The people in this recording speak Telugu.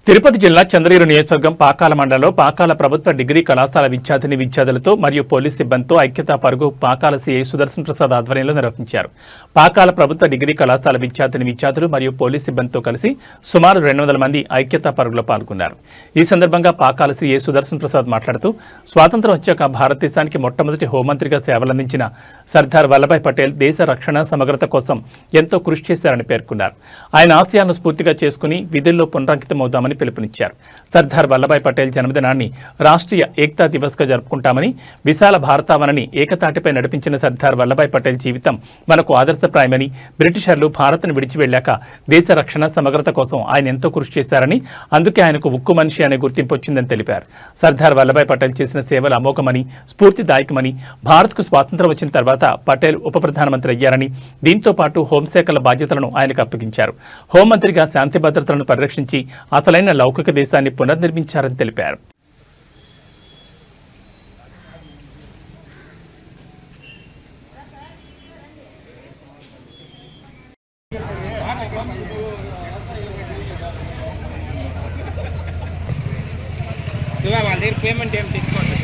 తిరుపతి జిల్లా చంద్రగిరి నియోజకవర్గం పాకాల మండలంలో పాకాల ప్రభుత్వ డిగ్రీ కళాశాల విద్యార్థులతో మరియు పోలీస్ సిబ్బందితో ఐక్యతా పరుగు పాకాల సీఐ సుదర్శన్ ప్రసాద్ ఆధ్వర్యంలో నిర్వహించారు. పాకాల ప్రభుత్వ డిగ్రీ కళాశాల విద్యార్థులు మరియు పోలీస్ సిబ్బందితో కలిసి సుమారు 200 మంది ఐక్యతా పరుగులో పాల్గొన్నారు. ఈ సందర్భంగా పాకాల సీఐ సుదర్శన్ ప్రసాద్ మాట్లాడుతూ స్వాతంత్ర్యం వచ్చాక భారతదేశానికి మొట్టమొదటి హోంమంత్రిగా సేవలందించిన సర్దార్ వల్లభాయ్ పటేల్ దేశ రక్షణ సమగ్రత కోసం ఎంతో కృషి చేశారని పేర్కొన్నారు. ఆయన ఆశయాలను స్ఫూర్తిగా చేసుకుని విధుల్లో పునరంకితమవుతామని పిలుపునిచ్చారు. సర్దార్ వల్లభాయ్ పటేల్ జన్మదినాన్ని రాష్ట్రీయ ఏకతా దివస్ గా జరుపుకుంటామని, విశాల భారతావనిని ఏకతాటిపై నడిపించిన సర్దార్ వల్లభాయ్ పటేల్ జీవితం మనకు ఆదర్శప్రాయమని, బ్రిటిషర్లు భారత్ను విడిచి వెళ్లాక దేశ రక్షణ సమగ్రత కోసం ఆయన ఎంతో కృషి చేశారని, అందుకే ఆయనకు ఉక్కు మనిషి అనే గుర్తింపు వచ్చిందని తెలిపారు. సర్దార్ వల్లభాయ్ పటేల్ చేసిన సేవలు అమోఘమని, స్ఫూర్తిదాయకమని, భారత్కు స్వాతంత్ర్యం వచ్చిన తర్వాత పటేల్ ఉప ప్రధానమంత్రి అయ్యారని, దీంతో పాటు హోంశాఖల బాధ్యతలను ఆయనకు అప్పగించారు. హోంమంత్రిగా శాంతి భద్రతలను పరిరక్షించి అసలైన లౌకిక దేశాన్ని పునర్నిర్మించారని తెలిపారు. పేమెంట్ ఏం తీసుకోండి.